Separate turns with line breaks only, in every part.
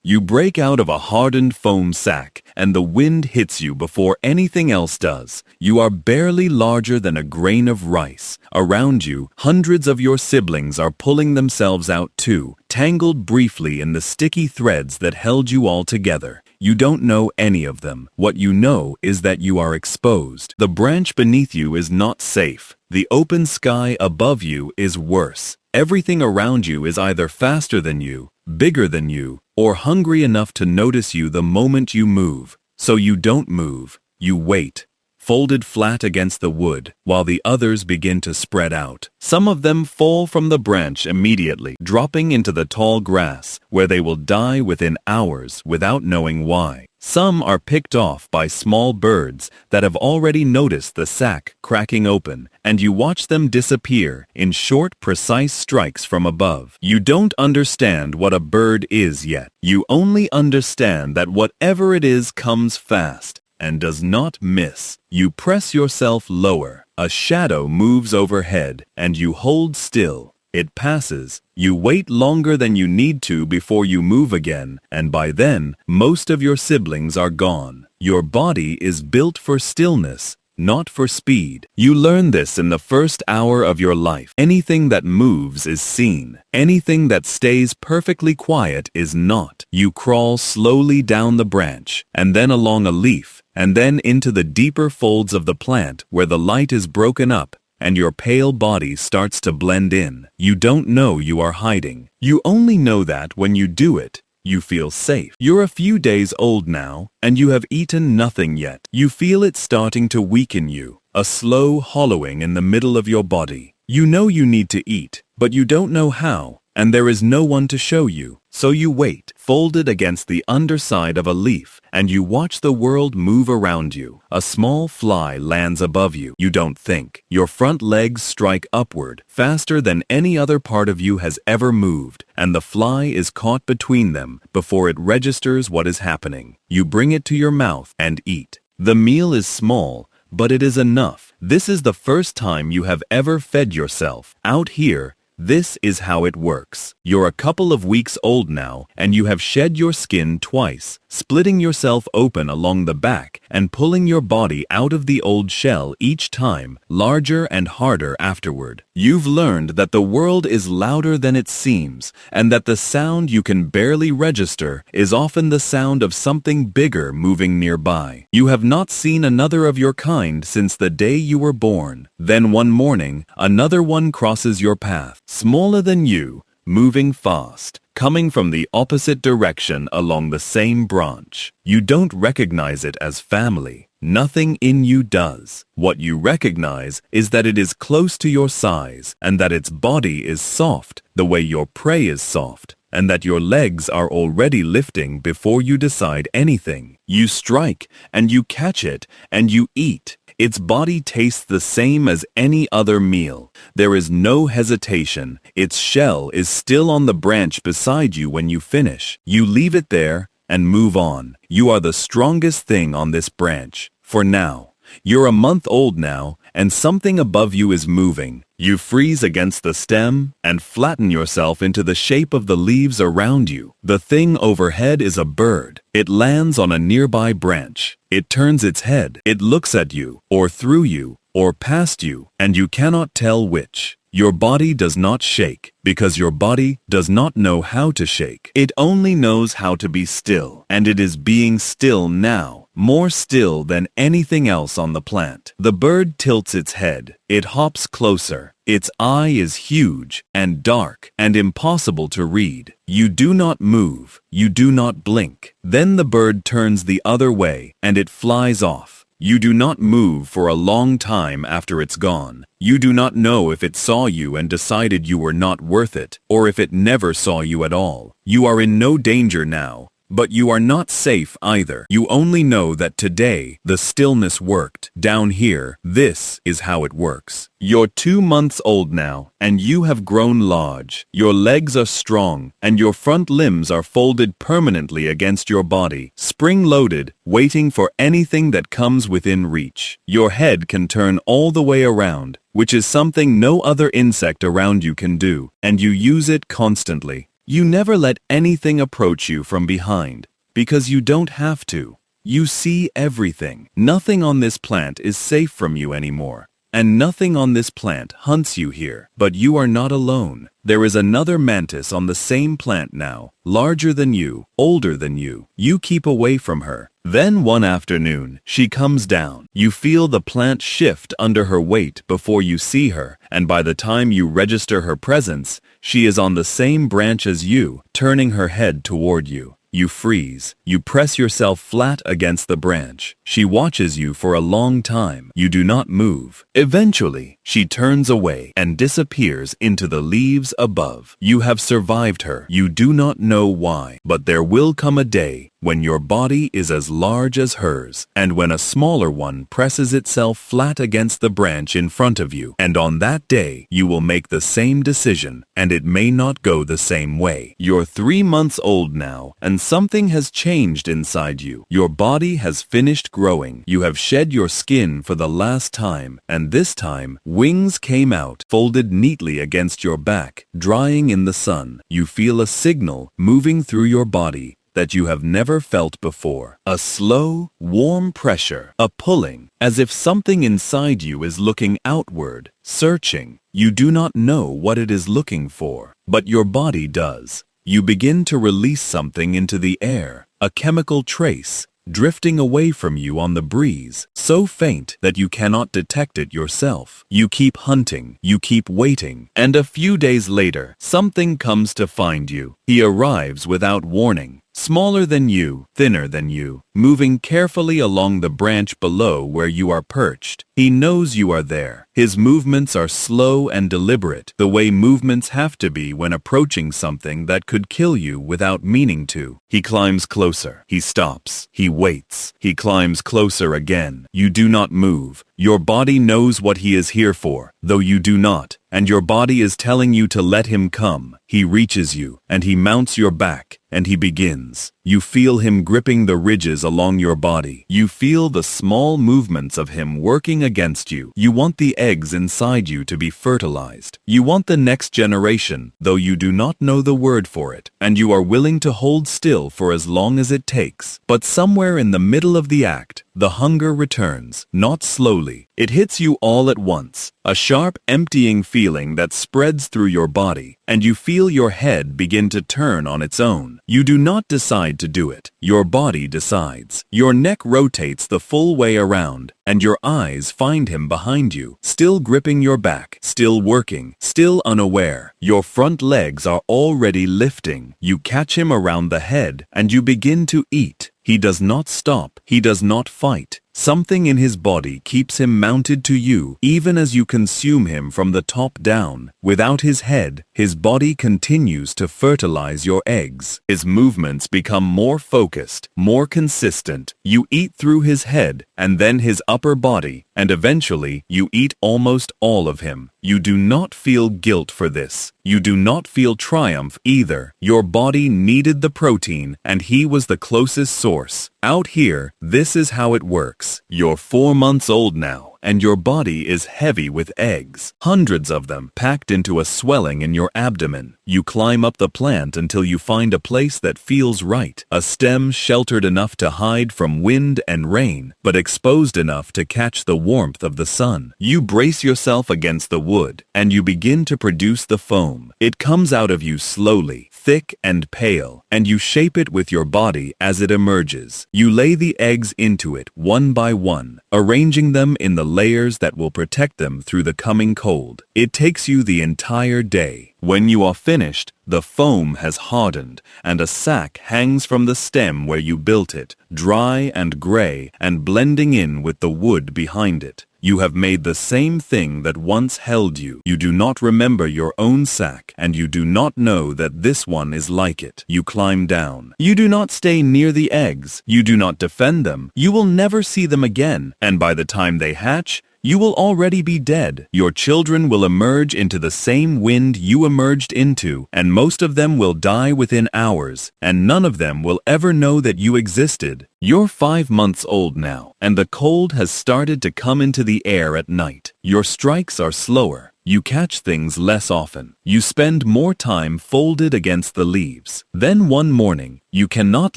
You break out of a hardened foam sack, and the wind hits you before anything else does. You are barely larger than a grain of rice. Around you, hundreds of your siblings are pulling themselves out too, tangled briefly in the sticky threads that held you all together. You don't know any of them. What you know is that you are exposed. The branch beneath you is not safe. The open sky above you is worse. Everything around you is either faster than you, bigger than you, or hungry enough to notice you the moment you move. So you don't move. You wait, folded flat against the wood, while the others begin to spread out. Some of them fall from the branch immediately, dropping into the tall grass, where they will die within hours without knowing why. Some are picked off by small birds that have already noticed the sack cracking open, and you watch them disappear in short, precise strikes from above. You don't understand what a bird is yet. You only understand that whatever it is comes fast and does not miss. You press yourself lower. A shadow moves overhead, and you hold still. It passes. You wait longer than you need to before you move again, and by then, most of your siblings are gone. Your body is built for stillness, not for speed. You learn this in the first hour of your life. Anything that moves is seen. Anything that stays perfectly quiet is not. You crawl slowly down the branch, and then along a leaf, and then into the deeper folds of the plant where the light is broken up, and your pale body starts to blend in. You don't know you are hiding. You only know that when you do it, you feel safe. You're a few days old now, and you have eaten nothing yet. You feel it starting to weaken you, a slow hollowing in the middle of your body. You know you need to eat, but you don't know how, and there is no one to show you. So you wait, folded against the underside of a leaf, and you watch the world move around you. A small fly lands above you. You don't think. Your front legs strike upward, faster than any other part of you has ever moved, and the fly is caught between them before it registers what is happening. You bring it to your mouth and eat. The meal is small, but it is enough. This is the first time you have ever fed yourself. Out here, this is how it works. You're a couple of weeks old now, and you have shed your skin twice, splitting yourself open along the back and pulling your body out of the old shell each time, larger and harder afterward. You've learned that the world is louder than it seems, and that the sound you can barely register is often the sound of something bigger moving nearby. You have not seen another of your kind since the day you were born. Then one morning, another one crosses your path, smaller than you, moving fast, coming from the opposite direction along the same branch. You don't recognize it as family. Nothing in you does. What you recognize is that it is close to your size, and that its body is soft, the way your prey is soft, and that your legs are already lifting before you decide anything. You strike, and you catch it, and you eat. Its body tastes the same as any other meal. There is no hesitation. Its shell is still on the branch beside you when you finish. You leave it there and move on. You are the strongest thing on this branch, for now. You're a month old now, and something above you is moving. You freeze against the stem and flatten yourself into the shape of the leaves around you. The thing overhead is a bird. It lands on a nearby branch. It turns its head. It looks at you, or through you, or past you, and you cannot tell which. Your body does not shake, because your body does not know how to shake. It only knows how to be still, and it is being still now, more still than anything else on the plant. The bird tilts its head. It hops closer. Its eye is huge and dark and impossible to read. You do not move. You do not blink. Then the bird turns the other way, and it flies off. You do not move for a long time after it's gone. You do not know if it saw you and decided you were not worth it, or if it never saw you at all. You are in no danger now, but you are not safe either. You only know that today the stillness worked. Down here, this is how it works. You're 2 months old now, and you have grown large. Your legs are strong, and your front limbs are folded permanently against your body, spring-loaded, waiting for anything that comes within reach. Your head can turn all the way around, which is something no other insect around you can do, and you use it constantly. You never let anything approach you from behind, because you don't have to. You see everything. Nothing on this plant is safe from you anymore. And nothing on this plant hunts you here. But you are not alone. There is another mantis on the same plant now, larger than you, older than you. You keep away from her. Then one afternoon, she comes down. You feel the plant shift under her weight before you see her, and by the time you register her presence, she is on the same branch as you, turning her head toward you. You freeze. You press yourself flat against the branch. She watches you for a long time. You do not move. Eventually, she turns away and disappears into the leaves above. You have survived her. You do not know why, but there will come a day when your body is as large as hers, and when a smaller one presses itself flat against the branch in front of you, and on that day, you will make the same decision, and it may not go the same way. You're 3 months old now, and something has changed inside you. Your body has finished growing. You have shed your skin for the last time, and this time, wings came out, folded neatly against your back, drying in the sun. You feel a signal moving through your body that you have never felt before. A slow, warm pressure, a pulling, as if something inside you is looking outward, searching. You do not know what it is looking for, but your body does. You begin to release something into the air, a chemical trace, drifting away from you on the breeze, so faint that you cannot detect it yourself. You keep hunting, you keep waiting, and a few days later, something comes to find you. He arrives without warning. Smaller than you, thinner than you, moving carefully along the branch below where you are perched. He knows you are there. His movements are slow and deliberate, the way movements have to be when approaching something that could kill you without meaning to. He climbs closer. He stops. He waits. He climbs closer again. You do not move. Your body knows what he is here for, though you do not, and your body is telling you to let him come. He reaches you, and he mounts your back, and he begins. You feel him gripping the ridges along your body. You feel the small movements of him working against you. You want the eggs inside you to be fertilized. You want the next generation, though you do not know the word for it, and you are willing to hold still for as long as it takes. But somewhere in the middle of the act, the hunger returns, not slowly. It hits you all at once, a sharp, emptying feeling that spreads through your body, and you feel your head begin to turn on its own. You do not decide to do it. Your body decides. Your neck rotates the full way around, and your eyes find him behind you, still gripping your back, still working, still unaware. Your front legs are already lifting. You catch him around the head, and you begin to eat. He does not stop. He does not fight. Something in his body keeps him mounted to you, even as you consume him from the top down. Without his head, his body continues to fertilize your eggs. His movements become more focused, more consistent. You eat through his head, and then his upper body, and eventually you eat almost all of him. You do not feel guilt for this. You do not feel triumph either. Your body needed the protein, and he was the closest source. Out here, this is how it works. You're 4 months old now, and your body is heavy with eggs, hundreds of them packed into a swelling in your abdomen. You climb up the plant until you find a place that feels right, a stem sheltered enough to hide from wind and rain, but exposed enough to catch the warmth of the sun. You brace yourself against the wood, and you begin to produce the foam. It comes out of you slowly, thick and pale, and you shape it with your body as it emerges. You lay the eggs into it one by one, arranging them in the layers that will protect them through the coming cold. It takes you the entire day. When you are finished, the foam has hardened, and a sack hangs from the stem where you built it, dry and gray and blending in with the wood behind it. You have made the same thing that once held you. You do not remember your own sack, and you do not know that this one is like it. You climb down. You do not stay near the eggs. You do not defend them. You will never see them again, and by the time they hatch, you will already be dead. Your children will emerge into the same wind you emerged into, and most of them will die within hours, and none of them will ever know that you existed. You're 5 months old now, and the cold has started to come into the air at night. Your strikes are slower. You catch things less often. You spend more time folded against the leaves. Then one morning, you cannot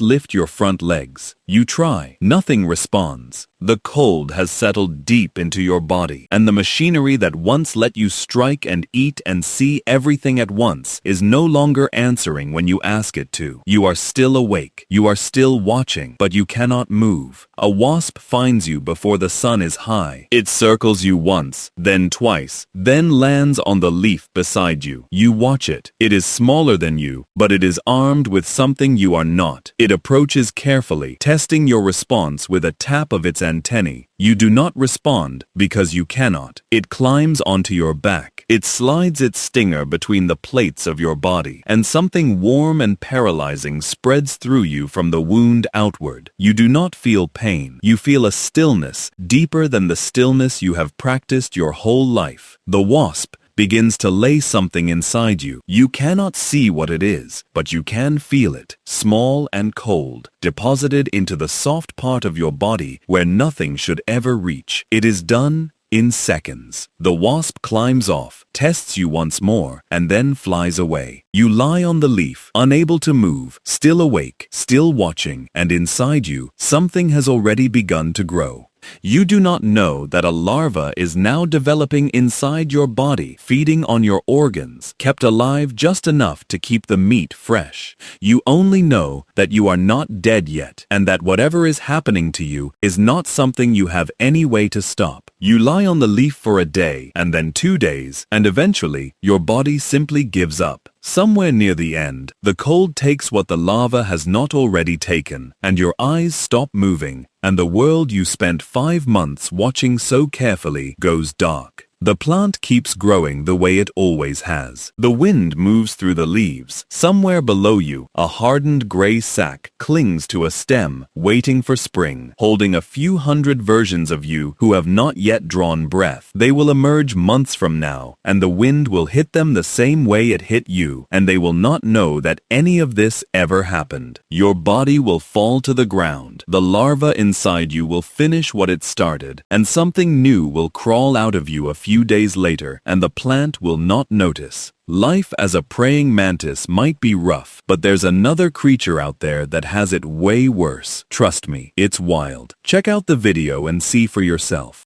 lift your front legs. You try. Nothing responds. The cold has settled deep into your body, and the machinery that once let you strike and eat and see everything at once is no longer answering when you ask it to. You are still awake. You are still watching, but you cannot move. A wasp finds you before the sun is high. It circles you once, then twice, then lands on the leaf beside you. You watch it. It is smaller than you, but it is armed with something you are not. It approaches carefully, testing your response with a tap of its antennae. You do not respond because you cannot. It climbs onto your back. It slides its stinger between the plates of your body, and something warm and paralyzing spreads through you from the wound outward. You do not feel pain. You feel a stillness deeper than the stillness you have practiced your whole life. The wasp begins to lay something inside you. You cannot see what it is, but you can feel it, small and cold, deposited into the soft part of your body where nothing should ever reach. It is done in seconds. The wasp climbs off, tests you once more, and then flies away. You lie on the leaf, unable to move, still awake, still watching, and inside you, something has already begun to grow. You do not know that a larva is now developing inside your body, feeding on your organs, kept alive just enough to keep the meat fresh. You only know that you are not dead yet, and that whatever is happening to you is not something you have any way to stop. You lie on the leaf for a day, and then 2 days, and eventually your body simply gives up. Somewhere near the end, the cold takes what the larva has not already taken, and your eyes stop moving, and the world you spent 5 months watching so carefully goes dark. The plant keeps growing the way it always has. The wind moves through the leaves. Somewhere below you, a hardened gray sac clings to a stem, waiting for spring, holding a few hundred versions of you who have not yet drawn breath. They will emerge months from now, and the wind will hit them the same way it hit you, and they will not know that any of this ever happened. Your body will fall to the ground. The larva inside you will finish what it started, and something new will crawl out of you a few days later, and the plant will not notice. Life as a praying mantis might be rough, but there's another creature out there that has it way worse. Trust me, it's wild. Check out the video and see for yourself.